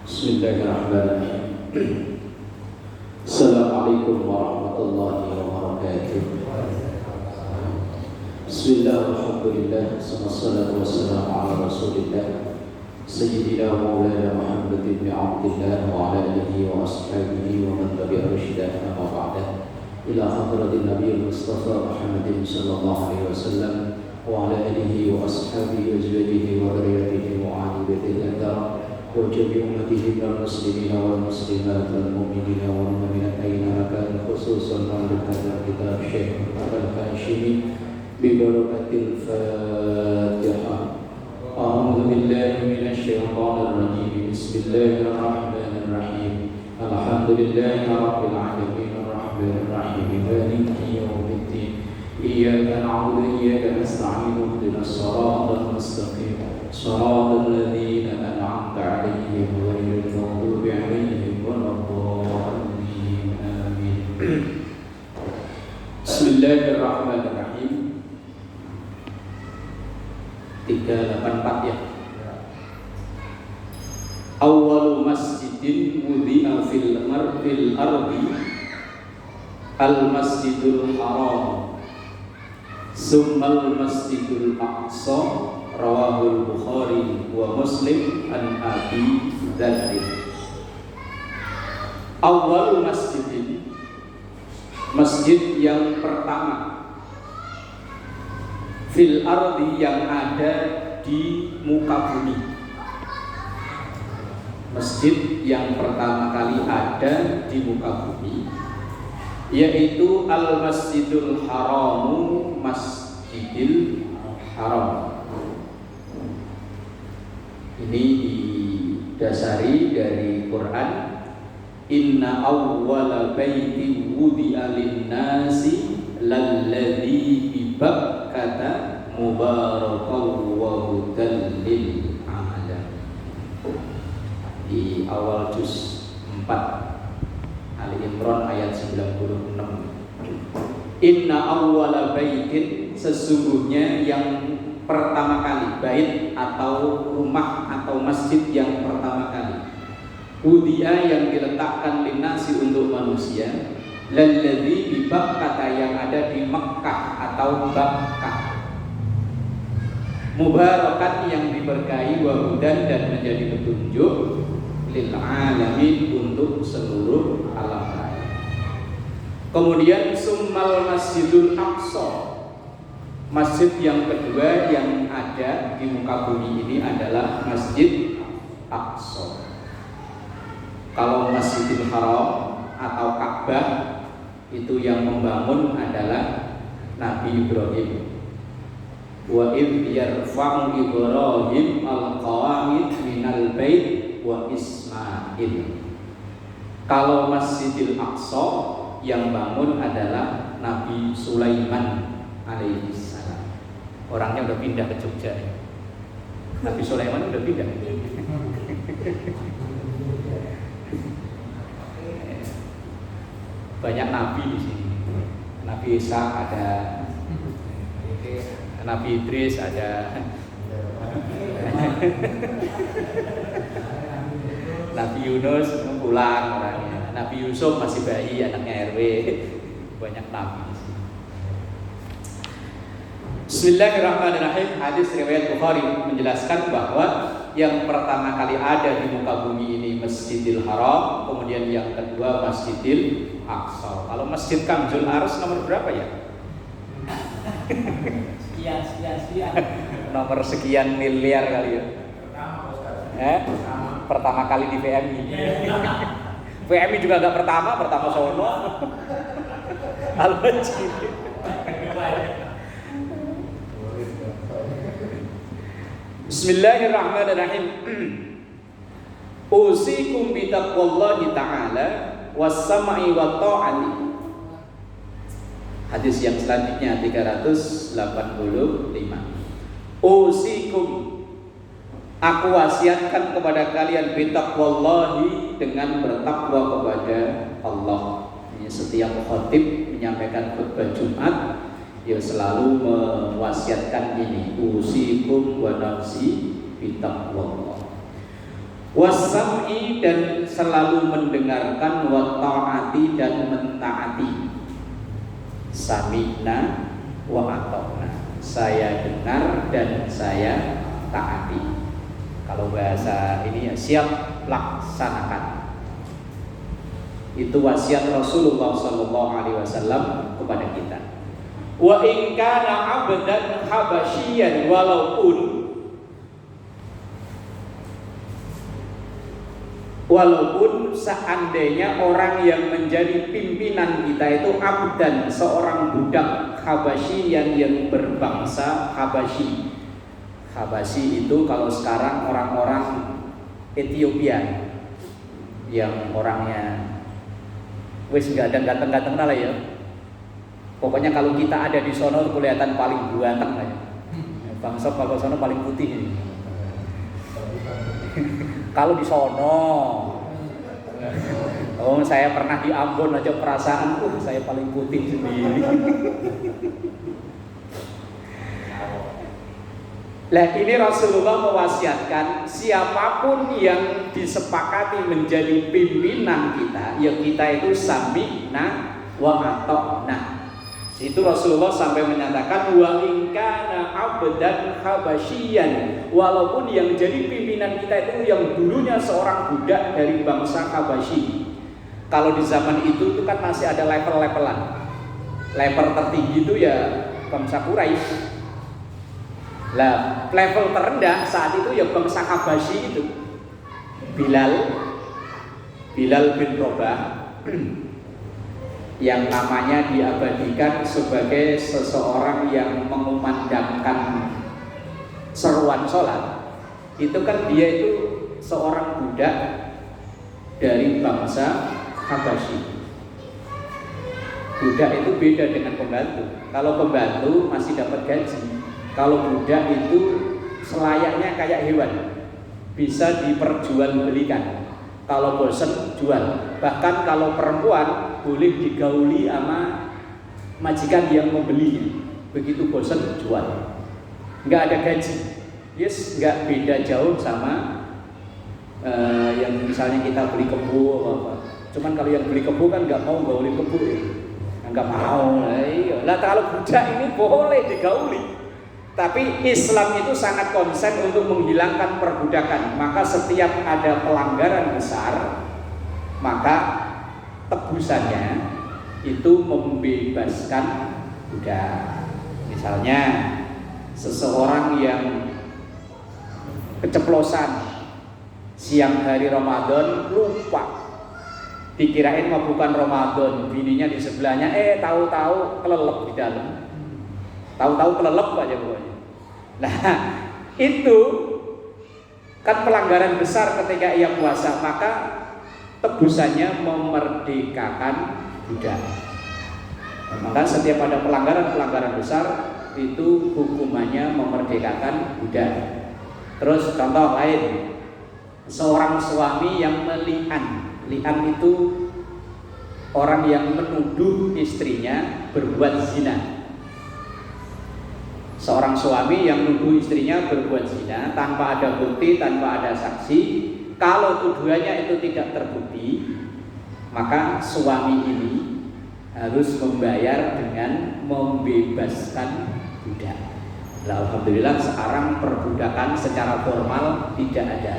Bismillahirrahmanirrahim. Assalamualaikum warahmatullahi wabarakatuh. Bismillahirrahmanirrahim. Wassalatu wassalamu ala Rasulillah Sayyidina Maulana Muhammad ibn Abdillah wa ala alihi wa ashabihi wa man tabi'a rushidah amma ba'da. Ila hadratin Nabi Mustafa Muhammadin sallallahu alaihi wasallam wa ala alihi wa ashabihi wa azwajihi wa dzurriyyatihi wa ahli baitihi وجميع أمته من المسلمين والمسلمات والمؤمنين والمؤمنات أينما كانوا خصوصا مالك هذا الكتاب الشيخ الهاشمي ببركة الفاتحة. أعوذ بالله من الشيطان الرجيم. بسم الله الرحمن الرحيم. الحمد لله رب العالمين الرحمن الرحيم مالك يوم الدين إياك نعبد وإياك نستعين اهدنا الصراط المستقيم صراط الذين أنعمت عليهم غير المغضوب عليهم ولا الضالين آمين. Bismillahirrahmanirrahim. 384 ya. Awwalu masjidin wudi'a fil ardi al-masjidul haram summal masjidul aqsa rawahul Bukhari wa Muslim an Abi Dzar. Awal masjidin, masjid yang pertama, fil ardi yang ada di muka bumi. Masjid yang pertama kali ada di muka bumi yaitu Al-Masjidul Haramu, Masjidil Haram. Ini didasari dari Quran. Inna awwala baiti wudi'a lin-nasi lalladzi bi Bakkata mubarakan wa hudan lil alamin. Di awal juz 4 Ali Imran ayat 96. Inna awwala baitin, sesungguhnya yang pertama kali, bait atau rumah atau masjid yang pertama kali, wudi'a yang diletakkan linasi untuk manusia, lalladzi bi Bakkah yang ada di Mekkah atau Bakkah, mubarakan yang diberkahi, wa hudan dan menjadi petunjuk, lil alamin untuk seluruh alam raya. Kemudian summal masjidul aqsa, masjid yang kedua yang ada di muka bumi ini adalah Masjid Aqsa. Kalau Masjidil Haram atau Ka'bah itu yang membangun adalah Nabi Ibrahim. Wa idh yarfa'u Ibrahim al-qawa'id minal bait wa Ismail. Kalau Masjidil Aqsa yang bangun adalah Nabi Sulaiman alaihi salam. Orangnya udah pindah ke Jogja. Nabi Sulaiman udah pindah. Banyak nabi di sini. Nabi Isa ada, Nabi Idris ada, Nabi Yunus pulang orangnya. Nabi Yusuf masih bayi, anaknya RW. Banyak nabi. Bismillahirrahmanirrahim. Hadis riwayat Bukhari menjelaskan bahwa yang pertama kali ada di muka bumi ini Masjidil Haram, kemudian yang kedua Masjidil Aqsa. Kalau Masjid Kamzul Aras nomor berapa ya? Sekian. Nomor sekian miliar kali ya. Pertama kali di PMI. PMI juga enggak pertama sono. Al-Masjid. Bismillahirrahmanirrahim. Usikum bi taqwallahi ta'ala was-sam'i wa ta'ati. Hadis yang selanjutnya 385. Usikum, aku wasiatkan kepada kalian bi taqwallahi, dengan bertakwa kepada Allah. Ini setiap khatib menyampaikan khutbah Jumat ya selalu mewasiatkan ini, usikum wa nafsi bi taqwallah. Wasam'i dan selalu mendengarkan, wa ta'ati dan mentaati. Sami'na wa ata'na, saya dengar dan saya taati. Kalau bahasa ini ya siap laksanakan. Itu wasiat Rasulullah SAW kepada kita. Wa in kana 'abdan habasyian, walaupun seandainya orang yang menjadi pimpinan kita itu abdan, seorang budak habasyian yang berbangsa Habasyi. Habasyi itu kalau sekarang orang-orang Ethiopia yang orangnya wis gak ada ganteng-ganteng lah ya. Pokoknya kalau kita ada di sono kelihatan paling ganteng lah ya. Bangsa kalau sono paling putih ini. Kalau di sono, oh saya pernah di Ambon aja perasaan, saya paling putih sendiri. Lah ini Rasulullah mewasiatkan siapapun yang disepakati menjadi pimpinan kita, ya kita itu sami'na wa ata'na. Itu Rasulullah sampai menyatakan wa in kana 'abdan habasyian, walaupun yang jadi pimpinan kita itu yang dulunya seorang budak dari bangsa Habasyi. Kalau di zaman itu kan masih ada level-levelan. Level tertinggi itu ya bangsa Quraisy. Lah, level terendah saat itu ya bangsa Habasyi itu. Bilal bin Rabah yang namanya diabadikan sebagai seseorang yang mengumandangkan seruan sholat. Itu kan dia itu seorang budak dari bangsa Habasyi. Budak itu beda dengan pembantu. Kalau pembantu masih dapat gaji, kalau budak itu selayaknya kayak hewan, bisa diperjualbelikan. Kalau bosen jual. Bahkan kalau perempuan boleh digauli sama majikan yang membelinya. Begitu bosen jual. Nggak ada gaji. Yes, nggak beda jauh sama yang misalnya kita beli kebo apa. Cuman kalau yang beli kebo kan nggak mau gauli kebo ya. Nggak mau. Lah kalau budak ini boleh digauli. Tapi Islam itu sangat konsen untuk menghilangkan perbudakan. Maka setiap ada pelanggaran besar, maka tebusannya itu membebaskan budak. Misalnya seseorang yang keceplosan siang hari Ramadan lupa, dikirain mau bukan Ramadan, bininya di sebelahnya, tahu-tahu kelelep di dalam. Tahu-tahu kelelep aja pokoknya. Nah, itu kan pelanggaran besar ketika ia puasa, maka tebusannya memerdekakan budak. Maka setiap ada pelanggaran besar itu hukumannya memerdekakan budak. Terus contoh lain, seorang suami yang meli'an. Li'an itu orang yang menuduh istrinya berbuat zina. Seorang suami yang menuduh istrinya berbuat zina tanpa ada bukti, tanpa ada saksi. Kalau tuduhannya itu tidak terbukti, maka suami ini harus membayar dengan membebaskan budak. Nah, alhamdulillah sekarang perbudakan secara formal tidak ada.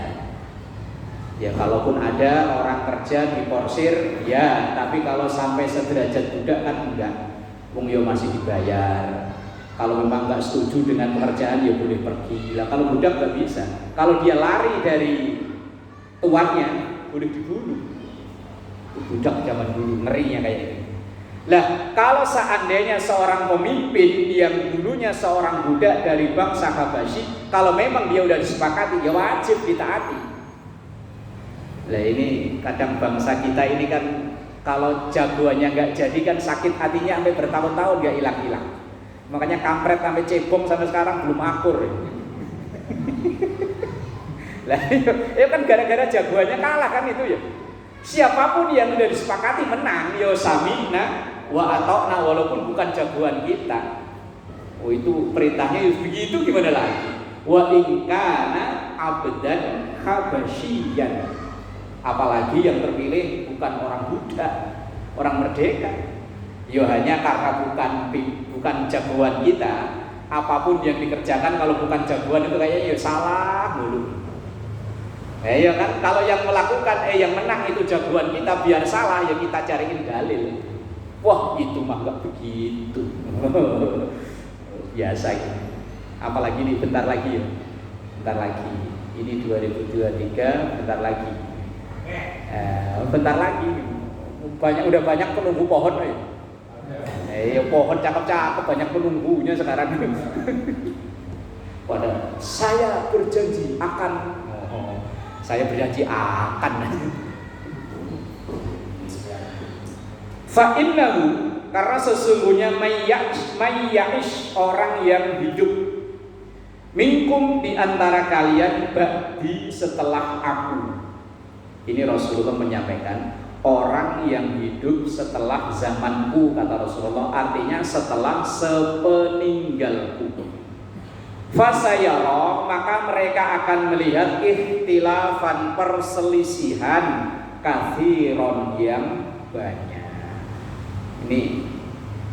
Ya kalaupun ada orang kerja diporsir, ya, tapi kalau sampai sederajat budak kan enggak. Wong yo masih dibayar. Kalau memang nggak setuju dengan pekerjaan ya boleh pergi. Lah kalau budak nggak bisa. Kalau dia lari dari tuannya boleh dibunuh. Budak zaman dulu ngerinya kayak ini. Lah kalau seandainya seorang pemimpin yang dulunya seorang budak dari bangsa Habasyi, kalau memang dia udah disepakati ya wajib ditaati. Lah ini kadang bangsa kita ini kan kalau jagoannya nggak jadi kan sakit hatinya sampai bertahun-tahun nggak hilang-hilang. Makanya kampret sampai cebong sampai sekarang belum akur. Lah ya kan gara-gara jagoannya kalah kan itu ya. Siapapun yang sudah disepakati menang, ya sami'na wa ata'na, walaupun bukan jagoan kita. Itu perintahnya begitu, gimana lagi? Wa in kana abdan habasyiyan. Apalagi yang terpilih bukan orang Buddha, orang merdeka. Ya hanya karena bukan jagoan kita, apapun yang dikerjakan kalau bukan jagoan itu kayaknya ya salah mulu. Ya kan, kalau yang melakukan yang menang itu jagoan kita, biar salah ya kita cariin dalil. Wah itu mah nggak begitu. Biasa ini. Apalagi nih bentar lagi ya, bentar lagi. Ini 2023, bentar lagi. Bentar lagi. Udah banyak penunggu pohon ya. Pohon cakep-cakep, banyak penunggunya sekarang. Pada saya berjanji akan. Saya berjanji akan. Fa'innahu, karena sesungguhnya mayya'ish orang yang hidup minkum di antara kalian ba'di setelah aku. Ini Rasulullah menyampaikan orang yang hidup setelah zamanku, kata Rasulullah, artinya setelah sepeninggalku. Fasayara, maka mereka akan melihat ikhtilafan, perselisihan, kathiron yang banyak. Ini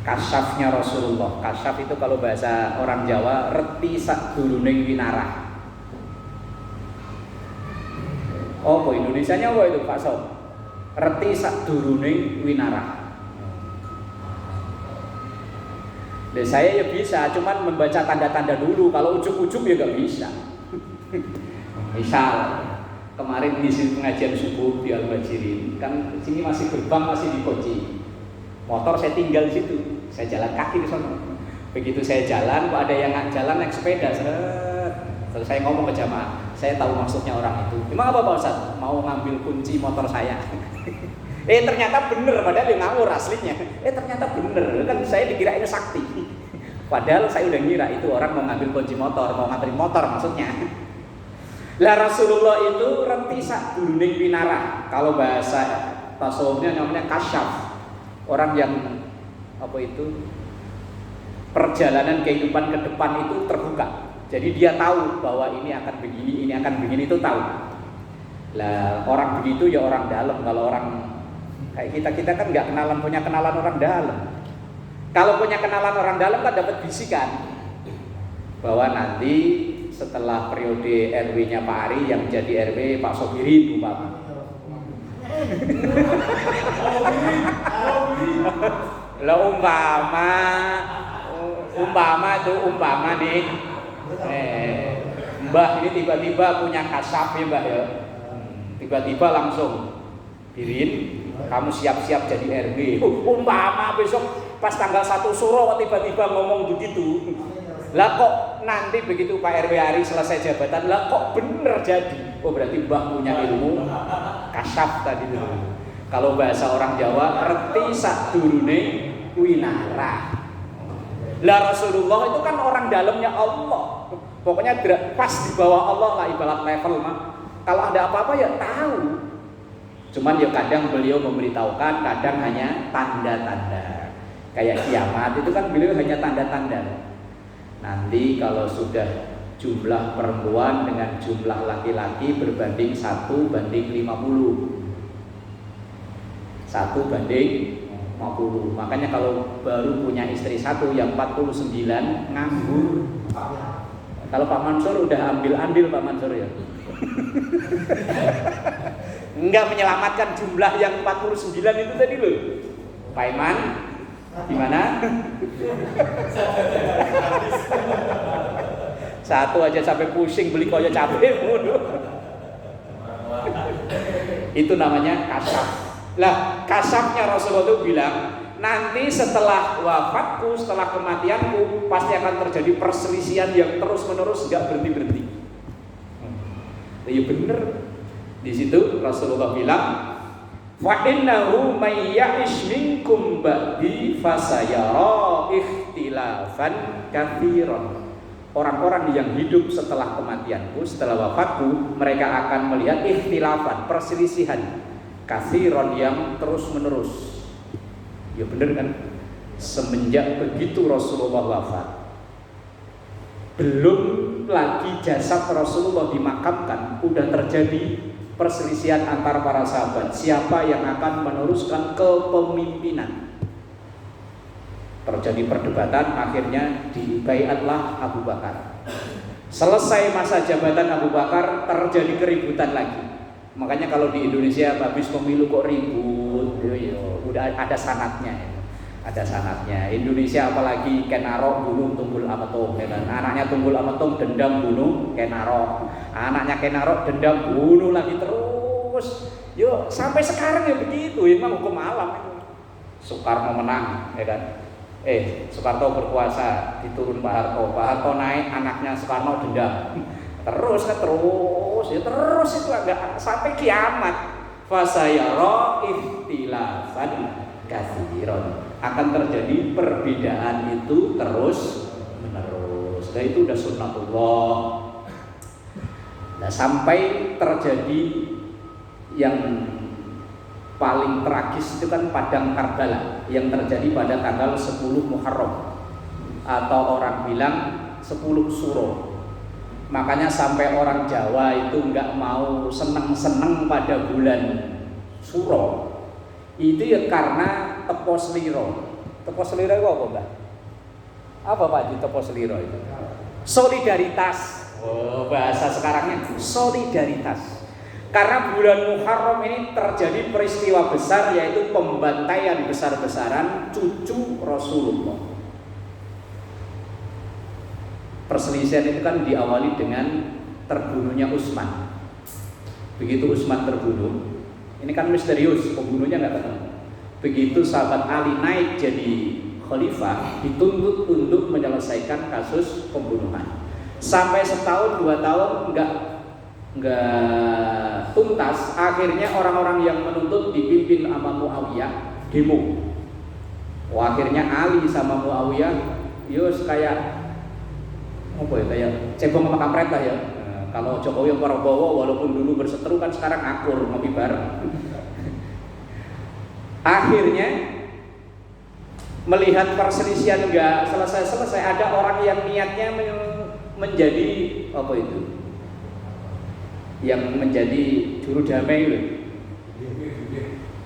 kasyafnya Rasulullah. Kasyaf itu kalau bahasa orang Jawa reti saduruneng winarah. Oh, Indonesianya apa itu Pak Sob? Reti saduruneng winarah. Saya ya bisa, cuman membaca tanda-tanda dulu. Kalau ujuk-ujuk ya gak bisa. Misal kemarin di pengajian subuh di Al-Bajirin, kan sini masih gerbang masih dikunci. Motor saya tinggal di situ, saya jalan kaki di sana. Begitu saya jalan, kok ada yang jalan naik sepeda, terus saya ngomong ke jamaah, saya tahu maksudnya orang itu. Emang apa Pak Ustaz? Mau ngambil kunci motor saya. Ternyata bener, padahal dia ngawur aslinya. Ternyata bener, kan saya dikirain sakti. Padahal saya udah ngira itu orang mau ngambil kunci motor, mau nganterin motor maksudnya. Lah Rasulullah itu renti sak duruning winarah. Kalau bahasa tasawufnya namanya kasyaf. Orang yang apa itu? Perjalanan kehidupan ke depan itu terbuka. Jadi dia tahu bahwa ini akan begini, ini akan begini, itu tahu. Lah orang begitu ya orang dalam. Kalau orang kayak kita kan nggak punya kenalan orang dalam. Kalau punya kenalan orang dalam kan dapat bisikan bahwa nanti setelah periode RW-nya Pak Ari yang jadi RW Pak Sobirin umpama. Lah umpama nih Mbah ini tiba-tiba punya kasab ya Mbah ya. Tiba-tiba langsung Birin, kamu siap-siap jadi RW. Umpama besok pas tanggal 1 Suro tiba-tiba ngomong begitu. Lah kok nanti begitu Pak RW Ari selesai jabatan, lah kok bener jadi. Oh berarti Mbah punya ilmu kasyaf tadi itu. Kalau bahasa orang Jawa, reti sadurune winarah. Lah Rasulullah itu kan orang dalamnya Allah. Pokoknya pas di bawah Allah lah ibarat level mah. Kalau ada apa-apa ya tahu. Cuman ya kadang beliau memberitahukan, kadang hanya tanda-tanda. Kayak kiamat itu kan beliau hanya tanda-tanda. Nanti kalau sudah jumlah perempuan dengan jumlah laki-laki berbanding 1:50. 1:50. Makanya kalau baru punya istri satu yang 49 nganggur. Kalau Pak Mansur udah ambil andil Pak Mansur ya. Enggak menyelamatkan jumlah yang 49 itu tadi loh. Pak Iman gimana? Satu aja sampai pusing beli koyo cabai mulu. Itu namanya kasaf. Lah kasafnya Rasulullah itu bilang, nanti setelah wafatku, setelah kematianku pasti akan terjadi perselisihan yang terus menerus enggak berhenti. Ya bener. Di situ Rasulullah bilang, fa innahu may ya'ish minkum ba'di fasayara ikhtilafan katsiran. Orang-orang yang hidup setelah kematianku, setelah wafatku, mereka akan melihat ikhtilafan, perselisihan katsiran yang terus menerus. Ya benar kan? Semenjak begitu Rasulullah wafat, Belum lagi jasad Rasulullah dimakamkan, udah terjadi perselisihan antara para sahabat siapa yang akan meneruskan kepemimpinan. Terjadi perdebatan, akhirnya dibaiatlah Abu Bakar. Selesai masa jabatan Abu Bakar, terjadi keributan lagi. Makanya kalau di Indonesia habis pemilu kok ribut, udah ada sanatnya. Ada sanatnya. Indonesia apalagi Kenaro bunuh Tunggul Ametung, ya kan? Anaknya Tunggul Ametung dendam bunuh Kenaro. Anaknya Kenaro dendam bunuh lagi terus. Yo sampai sekarang ya begitu. Memang hukum alam itu. Soekarno menang, ya kan? Soekarno berkuasa, diturun Pak Harto. Pak Harto naik, anaknya Soekarno dendam. Terus itu agak sampai kiamat. Fasayara ikhtilafan katsiran. Akan terjadi perbedaan itu terus menerus. Nah itu udah sunnatullah. Nah sampai terjadi yang paling tragis itu kan Padang Karbala yang terjadi pada tanggal 10 Muharram atau orang bilang 10 Suro. Makanya sampai orang Jawa itu nggak mau seneng-seneng pada bulan Suro. Itu ya karena tepos liro. Tepos liro itu apa, Mbak? Apa Pak Haji tepos liro itu? Solidaritas. Oh, bahasa sekarangnya solidaritas. Karena bulan Muharram ini terjadi peristiwa besar, yaitu pembantaian besar-besaran cucu Rasulullah. Perselisihan itu kan diawali dengan terbunuhnya Utsman. Begitu Utsman terbunuh, ini kan misterius, pembunuhnya nggak ketemu. Begitu sahabat Ali naik jadi khalifah, dituntut untuk menyelesaikan kasus pembunuhan. Sampai setahun 2 tahun nggak tuntas. Akhirnya orang-orang yang menuntut dipimpin sama Muawiyah demo. Akhirnya Ali sama Muawiyah, kayak apa ya, kayak cebong sama kampret lah ya. Kalau Jokowi yang Prabowo walaupun dulu berseteru kan sekarang akur ngopi bareng. Akhirnya melihat perselisihan nggak selesai-selesai, ada orang yang niatnya menjadi apa itu? Yang menjadi juru damai itu.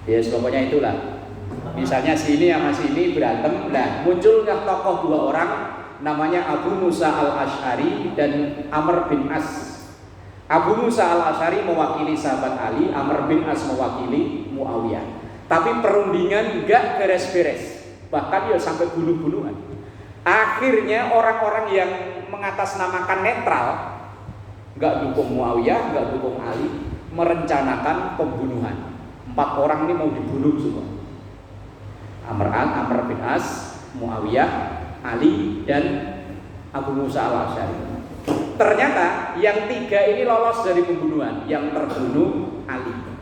Ya pokoknya itulah. Misalnya sini sama sini berantem, nah muncullah tokoh 2 orang namanya Abu Musa al-Asy'ari dan Amr bin As. Abu Musa al-Asy'ari mewakili sahabat Ali, Amr bin As mewakili Muawiyah. Tapi perundingan enggak beres-beres, bahkan ya sampai bunuh-bunuhan. Akhirnya orang-orang yang mengatasnamakan netral, enggak dukung Muawiyah, enggak dukung Ali, merencanakan pembunuhan. 4 orang ini mau dibunuh semua. Amr bin As, Muawiyah, Ali dan Abu Musa al-Asy'ari. Ternyata yang 3 ini lolos dari pembunuhan. Yang terbunuh Ali.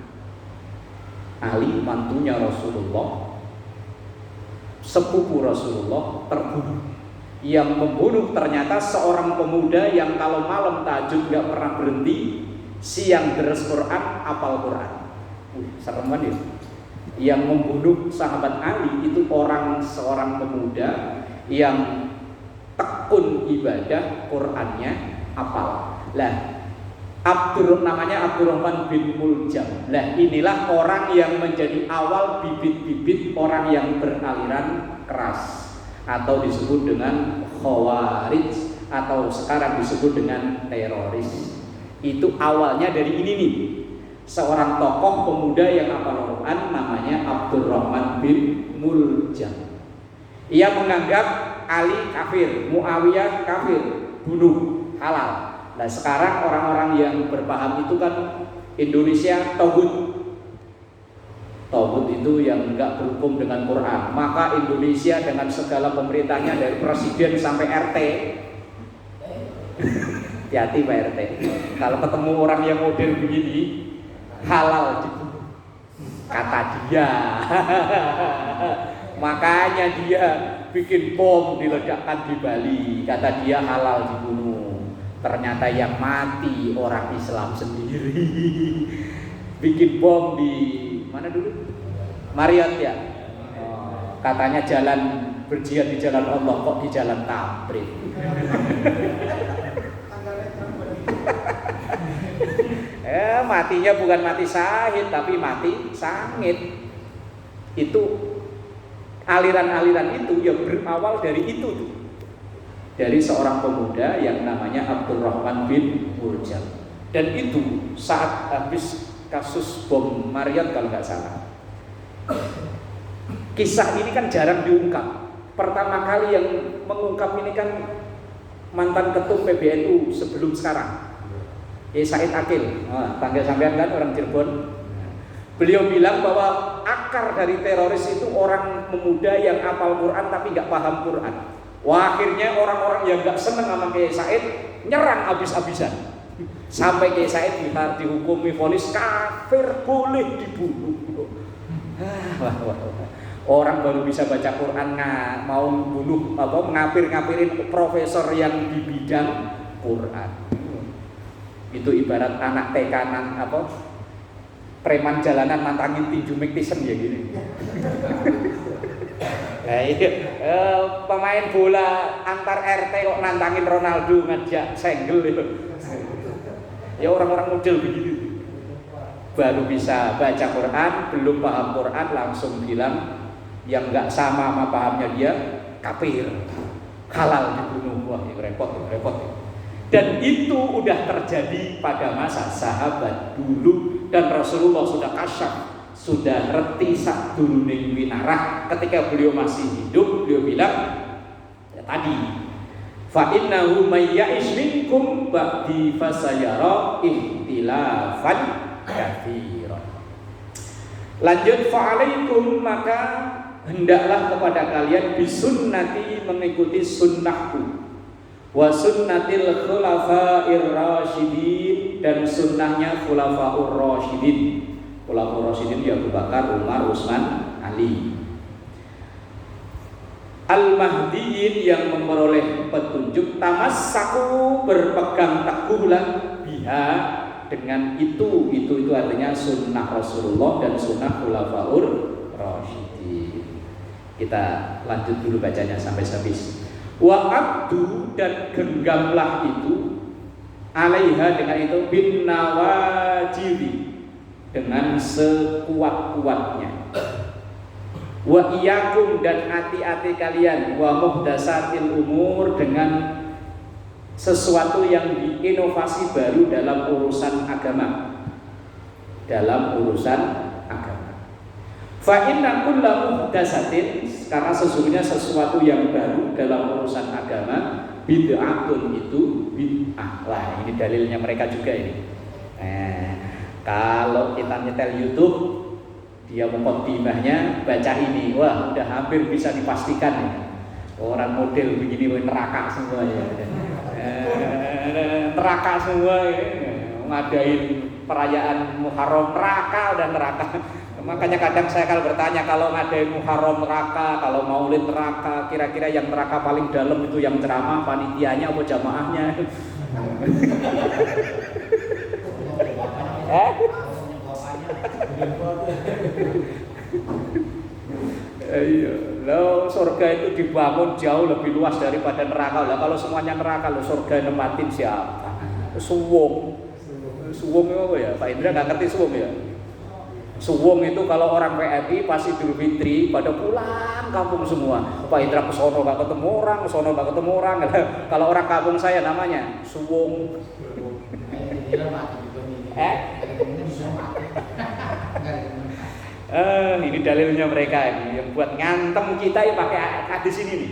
Ali mantunya Rasulullah, sepupu Rasulullah, terbunuh. Yang membunuh ternyata seorang pemuda yang kalau malam tahajud gak pernah berhenti, siang deres Quran, hafal Quran. Serem banget ya. Yang membunuh sahabat Ali itu seorang pemuda yang tekun ibadah, Qurannya hafal. Lah, namanya Abdurrahman bin Muljam. Lah inilah orang yang menjadi awal bibit-bibit orang yang beraliran keras atau disebut dengan Khawarij atau sekarang disebut dengan teroris. Itu awalnya dari ini nih. Seorang tokoh pemuda yang hafal Quran namanya Abdurrahman bin Muljam. Ia menganggap Ali kafir, Muawiyah kafir, bunuh halal. Nah sekarang orang-orang yang berpaham itu kan Indonesia togut. Togut itu yang enggak berhukum dengan Quran. Maka Indonesia dengan segala pemerintahnya dari presiden sampai RT. Hati-hati Pak RT. Kalau ketemu orang yang model begini, halal dibunuh. Kata dia. Makanya dia bikin bom diledakkan di Bali. Kata dia halal dibunuh. Ternyata yang mati orang Islam sendiri. Bikin bom di mana dulu? Marriott ya. Katanya jalan berjihad di jalan Allah kok di jalan tabrik. Matinya bukan mati syahid tapi mati sangit. Itu aliran-aliran itu yang berawal dari itu tuh. Dari seorang pemuda yang namanya Abdurrahman bin Muljam. Dan itu saat habis kasus bom Marriott kalau nggak salah. Kisah ini kan jarang diungkap. Pertama kali yang mengungkap ini kan mantan ketum PBNU sebelum sekarang, Said Akil. Panggil sampean kan orang Cirebon. Beliau bilang bahwa akar dari teroris itu orang pemuda yang hafal Quran tapi nggak paham Quran. Wah, akhirnya orang-orang yang nggak seneng sama Kiai Said nyerang habis-habisan. Sampai Kiai Said dihukumi vonis kafir, boleh dibunuh. Orang baru bisa baca Quran mau bunuh ngapir-ngapirin profesor yang di bidang Quran. Itu ibarat anak TK preman jalanan nantangin tinju Mctyson ya gini. Pemain bola antar RT kok nantangin Ronaldo ngajak senggel itu. Ya orang-orang model begitu. Baru bisa baca Quran, belum paham Quran langsung bilang yang nggak sama pahamnya dia kafir, halal dibunuh. Wah, ya repot. Dan itu udah terjadi pada masa sahabat dulu. Dan Rasulullah sudah kasyaf, sudah reti sak durune winarah. Ketika beliau masih hidup, beliau bilang ya tadi, fa innahu may ya'ish minkum ba'di fasayara ihtilafan katsiran. Lanjut, fa'alaikum, maka hendaklah kepada kalian bisunnati, mengikuti sunnahku, wa sunnatil khulafa'ir rasyidin, dan sunnahnya khulafa'ur rasyidin. Khulafa'ur rasyidin ya Abu Bakar, Umar, Utsman, Ali. Al-Mahdiyin, yang memperoleh petunjuk, tamassaku, berpegang teguhlah, biha, dengan itu artinya sunnah Rasulullah dan sunnah khulafa'ur rasyidin. Kita lanjut dulu bacanya sampai habis. Wa abdu, dan genggamlah itu, alaiha, dengan itu, bin nawajiri, dengan sekuat-kuatnya. Wa iyakum, dan hati-hati kalian, wa muhdasatil umur, dengan sesuatu yang diinovasi baru dalam urusan agama. Fa inna kulla muhdatsatin, karena sesungguhnya sesuatu yang baru dalam urusan agama, bid'atun, itu bid'ah. Lah, ini dalilnya mereka juga ini. Kalau kita nyetel YouTube, dia muqaddimahnya baca ini, wah udah hampir bisa dipastikan ya. Orang model begini neraka semua ya. Neraka semua ya. Ngadain perayaan Muharram neraka, udah neraka. Makanya kadang saya kalau bertanya, kalau ngadain Muharram neraka, kalau Maulid neraka, kira-kira yang neraka paling dalam itu yang ceramah, panitianya apa jamaahnya? Iya, lo surga itu dibangun jauh lebih luas daripada neraka. Lah kalau semuanya neraka, lo surga nempatin siapa? Suwung itu apa ya? Pak Indra nggak ngerti suwung ya? Suwung itu kalau orang PMI pas Idul Fitri pada pulang kampung semua. Pak Indra kesono nggak ketemu orang, kesono nggak ketemu orang. Kalau orang kampung saya namanya suwung. Ini dalilnya mereka ini yang buat ngantem kita ya pakai hadis ini nih.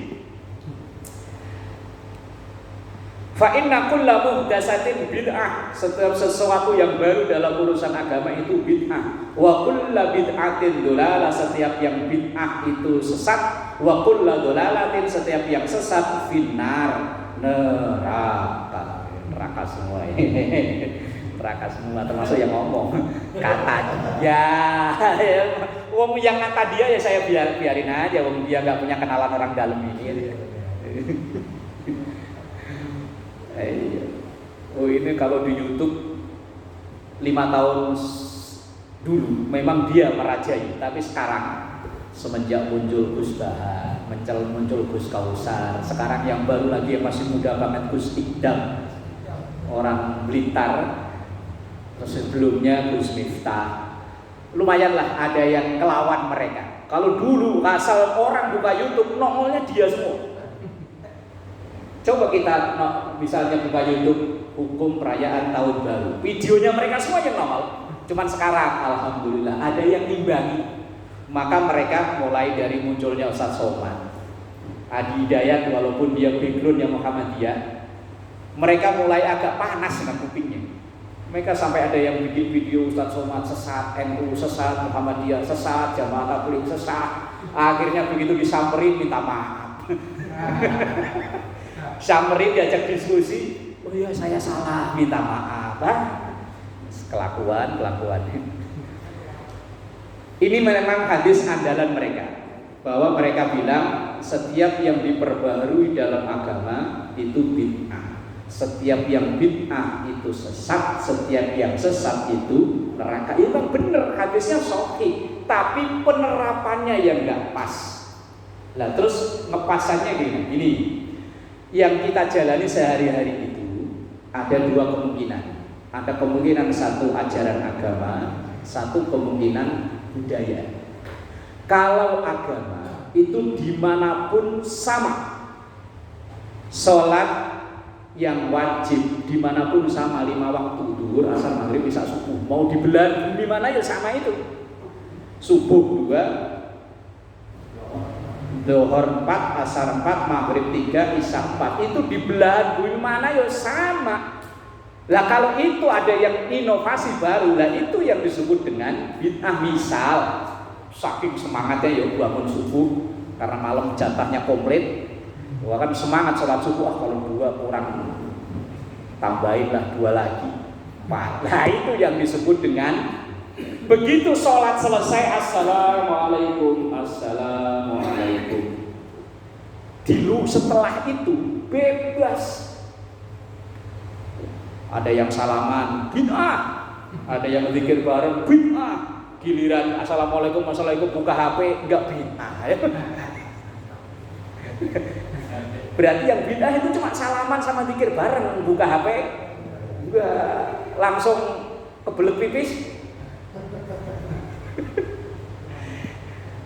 Fa inna kulla muhdatsatin bid'ah, setiap sesuatu yang baru dalam urusan agama itu bid'ah. Wa kulla bid'atin dolalah, setiap yang bid'ah itu sesat. Wa kulla dolalatin, setiap yang sesat, finnar, neraka semua ini. Neraka semua, termasuk yang ngomong kata dia. Wong yang kata dia ya saya biarin aja, wong dia nggak punya kenalan orang dalam ini. Oh ini kalau di YouTube 5 tahun dulu memang dia merajai, tapi sekarang semenjak muncul Gus Baha, muncul Gus Kausar. Sekarang yang baru lagi yang masih muda banget Gus Ikdam, orang Blitar. Terus sebelumnya Gus Miftah. Lumayan lah ada yang kelawan mereka. Kalau dulu asal orang buka YouTube nongolnya dia semua. Coba kita misalnya buka YouTube hukum perayaan tahun baru, videonya mereka semua yang nongol. Cuman sekarang alhamdulillah ada yang imbangi. Maka mereka mulai dari munculnya Ustaz Somad, Adi Hidayat, walaupun dia backgroundnya Muhammadiyah, mereka mulai agak panas dengan kupingnya. Mereka sampai ada yang bikin video Ustaz Somad sesat, NU sesat, Muhammadiyah sesat, Jamaah Tabligh sesat. Akhirnya begitu disamperin minta maaf. Samperin diajak diskusi, oh iya saya salah, minta maaf. Kelakuan. Ini memang hadis andalan mereka, bahwa mereka bilang setiap yang diperbaharui dalam agama itu bid'ah, setiap yang bid'ah itu sesat, setiap yang sesat itu neraka. Itu memang benar, hadisnya sahih, tapi penerapannya yang nggak pas. Lah terus ngepasannya gini, yang kita jalani sehari-hari itu ada dua kemungkinan. Ada kemungkinan satu ajaran agama, satu kemungkinan budaya. Kalau agama itu dimanapun sama, sholat yang wajib dimanapun sama 5 waktu, duhur, asar, maghrib, isya, subuh. Mau di belahan bumi mana ya sama itu. Subuh 2, zuhur 4, asar 4, maghrib 3, isya 4. Itu di belahan bumi mana ya sama. Lah kalau itu ada yang inovasi baru, lah itu yang disebut dengan bid'ah. Misal saking semangatnya ya bangun subuh karena malam jatahnya komplit, wah kan semangat sholat subuh, kalau 2 kurang, tambahinlah 2 lagi. Nah itu yang disebut dengan begitu sholat selesai, assalamualaikum. Dulu setelah itu bebas. Ada yang salaman, bid'ah. Ada yang zikir bareng, bid'ah. Giliran assalamualaikum buka HP, enggak bid'ah. Berarti yang bid'ah itu cuma salaman sama zikir bareng, buka HP enggak, langsung kebelet pipis.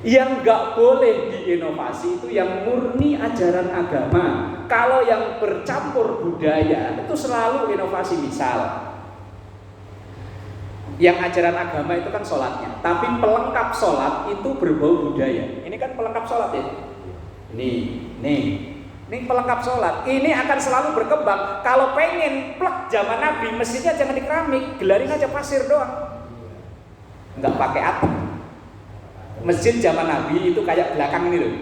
Yang enggak boleh diinovasi itu yang murni ajaran agama. Kalau yang bercampur budaya itu selalu inovasi. Misal yang ajaran agama itu kan sholatnya, tapi pelengkap sholat itu berbau budaya. Ini kan pelengkap sholat ya. Ini pelengkap sholat. Ini akan selalu berkembang. Kalau pengen plek zaman Nabi, masjidnya jangan di keramik, gelarin aja pasir doang, nggak pakai atap. Masjid zaman Nabi itu kayak belakang ini loh,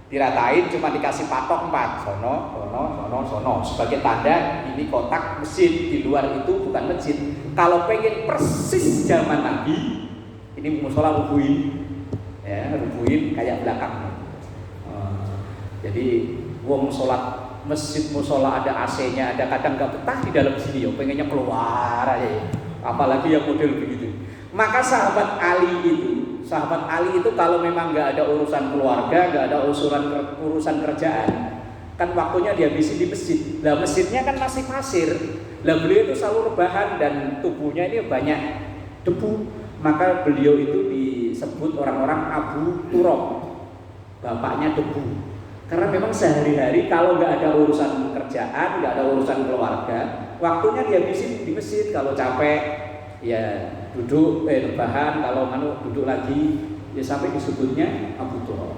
diratain, cuma dikasih patok 4, sono sebagai tanda ini kotak masjid. Di luar itu bukan masjid. Kalau pengen persis zaman Nabi, ini musola rubuhin kayak belakang. Jadi wong sholat masjid musola ada AC-nya, ada, kadang nggak betah di dalam sini, pengennya keluar aja. Apalagi yang model begitu. Maka sahabat Ali itu kalau memang nggak ada urusan keluarga, nggak ada urusan kerjaan, kan waktunya dihabisin di masjid. Lah masjidnya kan masih pasir. Lah beliau itu selalu rebahan dan tubuhnya ini banyak debu. Maka beliau itu disebut orang-orang Abu Turab, bapaknya debu. Karena memang sehari-hari kalau nggak ada urusan kerjaan, nggak ada urusan keluarga, waktunya dihabisin di masjid. Kalau capek ya duduk, rebahan. Kalau duduk lagi, ya sampai disebutnya Abu Turab.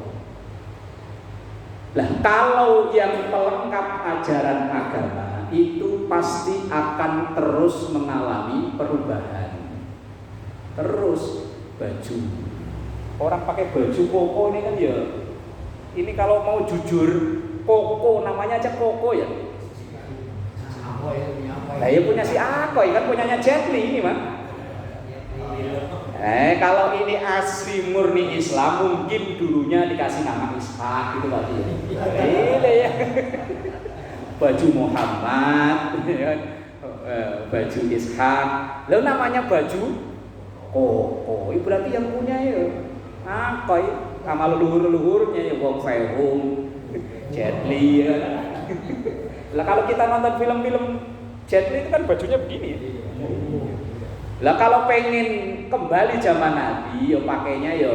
Lah kalau yang pelengkap ajaran agama itu pasti akan terus mengalami perubahan. Terus baju, orang pakai baju koko ini kan ya, ini kalau mau jujur, koko namanya aja koko ya. Nah ya punya si Akoy, kan punyanya Jet Li ini mah. Kalau ini asli murni Islam, mungkin dulunya dikasih nama Ishak gitu tadi. Ini ya. Baju Muhammad, baju Ishak. Lalu namanya baju koko, berarti yang punya ya Akoy. sama leluhur-leluhurnya ya Wong Fei Hung, Jet Li ya. Lah kalau kita nonton film-film Jet Li itu kan bajunya begini ya. Lah kalau pengen kembali zaman Nabi ya pakainya ya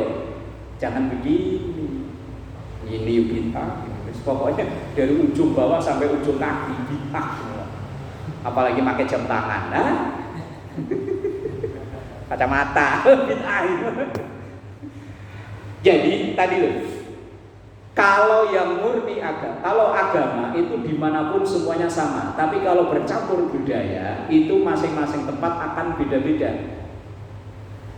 jangan begini. Ini bintang. Pokoknya dari ujung bawah sampai ujung kaki bintang semua. Apalagi pakai jam tangan, nah? Kacamata bintang. Jadi tadi loh, kalau yang murni agama, kalau agama itu dimanapun semuanya sama. Tapi kalau bercampur budaya itu masing-masing tempat akan beda-beda.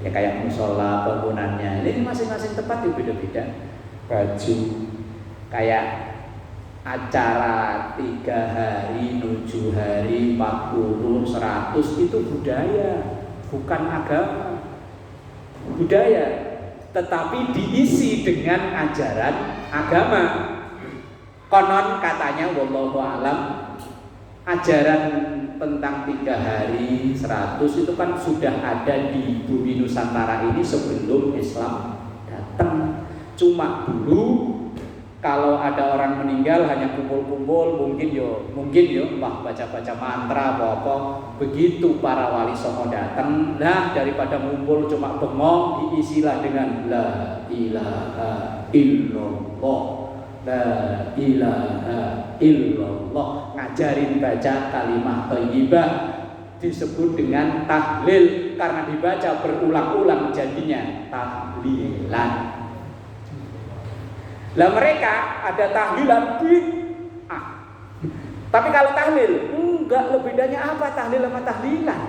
Ya kayak musola bangunannya, ini masing-masing tempat itu beda-beda. Baju, kayak acara 3 hari, 7 hari, 40, 100 itu budaya, bukan agama. Budaya, tetapi diisi dengan ajaran agama. Konon katanya wallahu alam, ajaran tentang 3 hari, 100 itu kan sudah ada di bumi Nusantara ini sebelum Islam datang. Cuma dulu kalau ada orang meninggal hanya kumpul-kumpul, mungkin yo baca-baca mantra apa-apa. Begitu para wali songo datang, nah daripada ngumpul cuma bengong, diisilah dengan la ilaha illallah. La ilaha illallah, ngajarin baca kalimat thayyibah, disebut dengan tahlil karena dibaca berulang-ulang jadinya tahlilan. Lah mereka ada tahlilan bid'ah. Tapi kalau tahlil enggak, lebih bedanya apa tahlil sama tahlilan?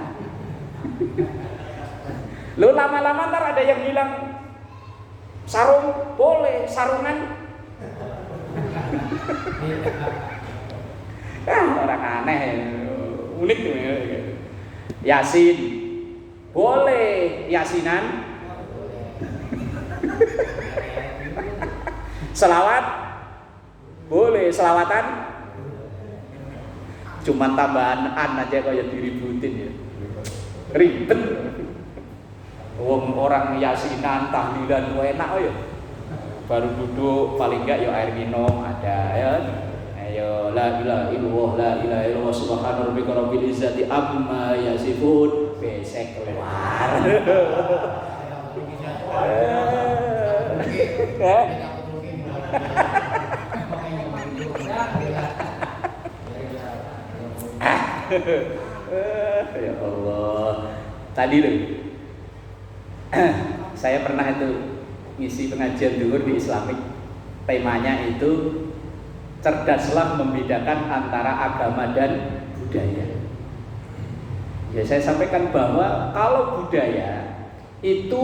Lo lama-lama ntar ada yang bilang sarung boleh, sarungan orang aneh, unik ya. Yasin boleh, yasinan selawat boleh, selawatan cuma tambahan an aja kayak diributin ya, ribet. Wong orang yasinan tahlilan enak ya, baru duduk paling enggak ya air minum ada ya. Ayo la ilaha illallah, la ilaha illallah, subhana rabbika rabbil izzati amma yasifun, besek keluar. Ya Allah. Tadi loh, saya pernah itu ngisi pengajian zuhur di Islamik. Temanya itu cerdaslah membedakan antara agama dan budaya. Ya saya sampaikan bahwa kalau budaya itu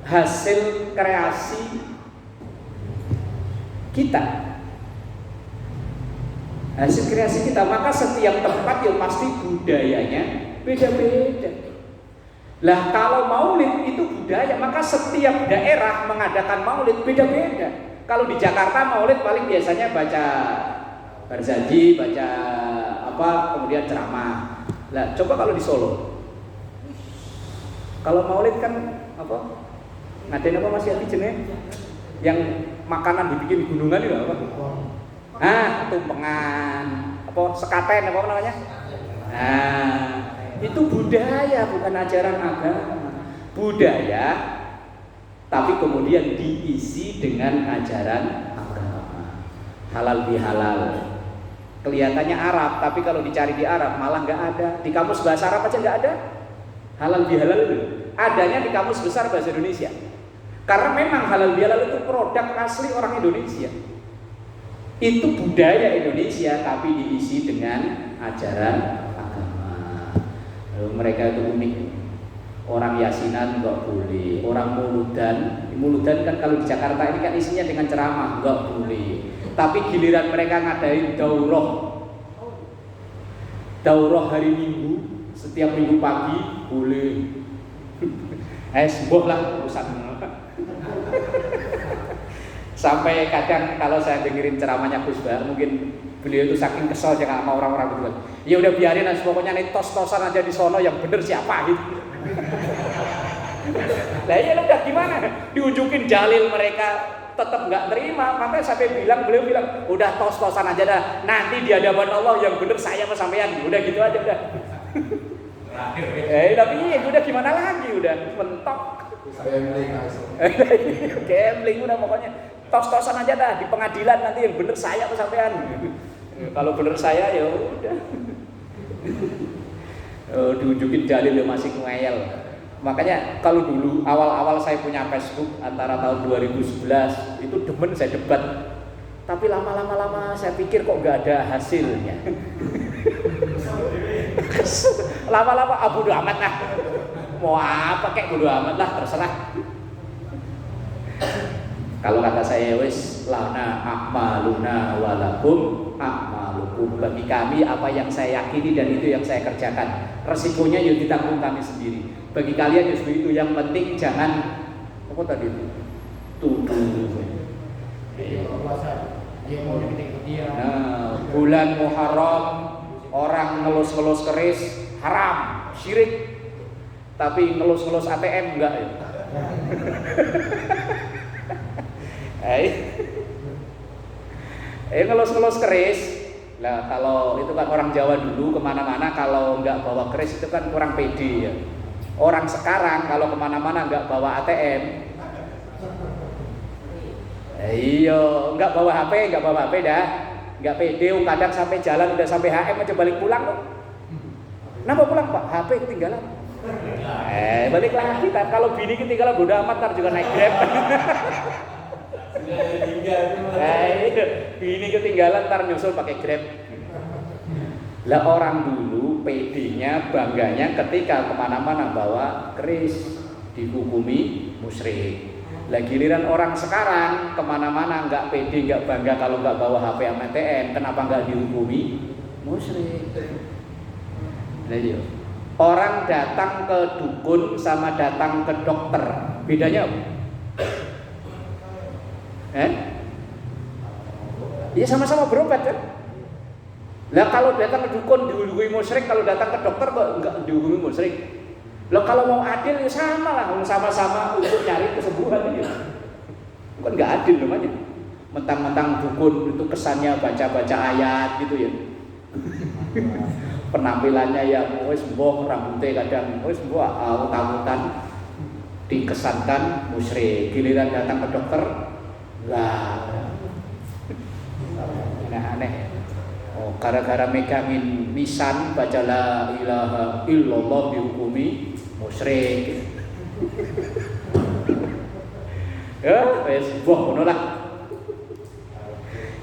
hasil kreasi kita, hasil kreasi kita, maka setiap tempat yang pasti budayanya beda-beda. Lah kalau maulid itu budaya, maka setiap daerah mengadakan maulid beda-beda. Kalau di Jakarta maulid paling biasanya baca berjanji, baca apa, kemudian ceramah. Lah coba kalau di Solo, kalau maulid kan apa? Ngadain apa Mas Yati jenenge? Yang makanan dibikin gunungan itu apa? Tumpengan, apa sekaten apa namanya? Nah, itu budaya bukan ajaran agama. Budaya tapi kemudian diisi dengan ajaran agama. Halal bihalal. Kelihatannya Arab, tapi kalau dicari di Arab malah nggak ada. Di kamus bahasa Arab aja nggak ada. Halal bihalal itu adanya di kamus besar bahasa Indonesia. Karena memang halal bihalal itu produk asli orang Indonesia. Itu budaya Indonesia tapi diisi dengan ajaran agama. Lalu mereka itu unik. Orang yasinan enggak boleh, orang muludan kan kalau di Jakarta ini kan isinya dengan ceramah, enggak boleh. Tapi giliran mereka ngadain daurah hari Minggu, setiap Minggu pagi boleh. Sembuh lah urusan. Sampai kadang kalau saya dengerin ceramahnya Gus Bah, mungkin beliau itu saking kesel jangan sama orang-orang begitu. Ya udah biarin aja, pokoknya nih tos-tosan aja di sono, yang bener siapa gitu. Lah ya udah gimana? Diunjukin dalil mereka tetap nggak terima. Makanya beliau bilang, udah tos-tosan aja dah. Nanti di hadapan Allah yang bener saya sama sampean. Udah gitu aja udah. Tapi udah gimana lagi, udah mentok. Gambling udah pokoknya tos-tosan aja dah di pengadilan, nanti yang bener saya sama sampean. Kalau bener saya ya udah. Diunjukin dalil ya masih ngeyel. Makanya kalau dulu awal-awal saya punya Facebook antara tahun 2011 itu demen saya debat. Tapi lama-lama saya pikir kok nggak ada hasilnya. Lama-lama bodo amat lah. Mau apa kayak bodo amat lah, terserah. Kalau kata saya wis lana akmaluna walakum akmalukum, bagi kami apa yang saya yakini dan itu yang saya kerjakan. Resikonya ya ditanggung kami sendiri. Bagi kalian justru itu yang penting, jangan apa tadi itu tuduh. Nah, bulan Muharram orang ngelus-ngelus keris haram, syirik. Tapi ngelus-ngelus ATM enggak ya? Ngelus-ngelus keris. Lah kalau itu kan orang Jawa dulu kemana-mana kalau nggak bawa keris itu kan kurang pede ya. Orang sekarang kalau kemana-mana nggak bawa ATM, nggak bawa HP dah, nggak pede. Kadang sampai jalan udah sampai HM aja balik pulang kok. Kenapa pulang Pak? HP ketinggalan. Balik lagi. Kalau bini ketinggalan bodo amat, ntar juga naik Grab. Bini ketinggalan ntar nyusul pakai Grab. Lah orang dulu pedenya, bangganya ketika kemana-mana bawa keris, dihukumi musyrik. Lah giliran orang sekarang kemana-mana nggak pede, nggak bangga kalau nggak bawa HP sama ATM, kenapa nggak dihukumi musyrik? Nah, iya. Orang datang ke dukun sama datang ke dokter, bedanya apa? Ya sama-sama berobat kan? Lah kalau datang ke dukun dihukumi musyrik, kalau datang ke dokter kok enggak dihukumi musyrik? Lah kalau mau adil ya sama lah, sama-sama untuk nyari kesembuhan ya. Bukan enggak adil namanya. Mentang-mentang dukun itu kesannya baca-baca ayat gitu ya. Penampilannya yang wis mbok rambutnya kadang wis mbok awut-awutan, dikesankan musyrik. Giliran datang ke dokter lah aneh-aneh. Gara-gara megangin lisan baca la ilaha illallah dihukumi musyrik. Wes buah ngono lah.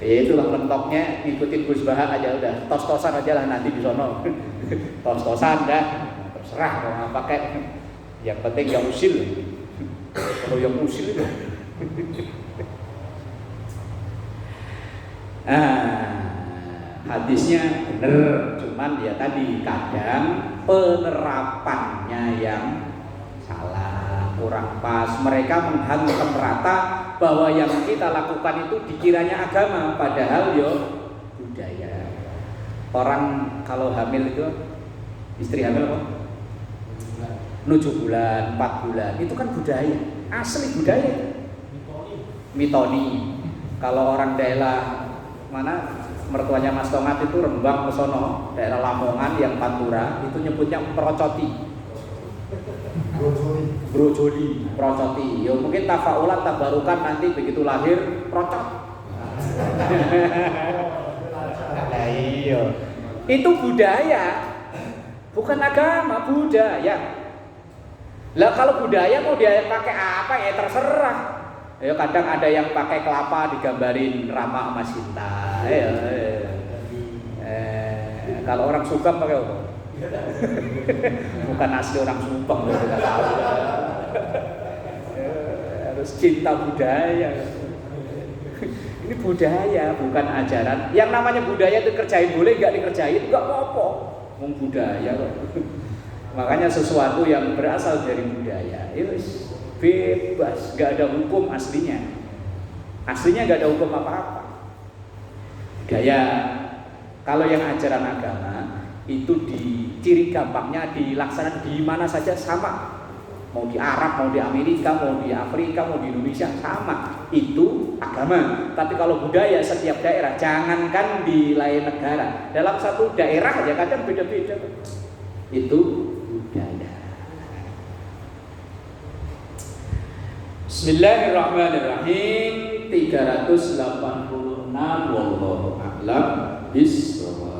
Itulah mentoknya, ngikutin Gus Bahak aja udah, tos-tosan aja lah nanti di sono. Tos-tosan dah, terserah mau pakai. Yang penting yang usil. Kalau yang usil itu. Hadisnya benar, cuman ya tadi kadang penerapannya yang salah, kurang pas. Mereka menghantam rata bahwa yang kita lakukan itu dikiranya agama, padahal yo budaya. Orang kalau hamil itu, istri hamil apa? 7 bulan, 4 bulan, itu kan budaya, asli budaya. Mitoni. Kalau orang daerah mana? Mertuanya Mas Tongat itu Rembang Mesono, daerah Lamongan yang Pantura itu nyebutnya merocoti. Brojoli, merocoti. Ya mungkin tafaulan tabarukan nanti begitu lahir procot. Nah, iya. Itu budaya. Bukan agama, budaya. Lah kalau budaya mau dia pakai apa ya terserah. Ya kadang ada yang pakai kelapa digambarin Rama sama Sinta. Kalau orang Subang pakai apa? Bukan asli orang Subang, kita tahu. Harus cinta budaya. Ini budaya, bukan ajaran. Yang namanya budaya itu kerjain boleh, nggak dikerjain nggak apa-apa. Budaya kok. Makanya sesuatu yang berasal dari budaya itu bebas, gak ada hukum aslinya. Aslinya gak ada hukum apa-apa. Budaya, kalau yang ajaran agama itu di ciri gampangnya dilaksanakan di mana saja sama. Mau di Arab, mau di Amerika, mau di Afrika, mau di Indonesia, sama. Itu agama. Tapi kalau budaya setiap daerah, jangankan di lain negara, dalam satu daerah aja kadang beda-beda. Itu budaya. Bismillahirrahmanirrahim. 386 wallahu a'lam bishawab.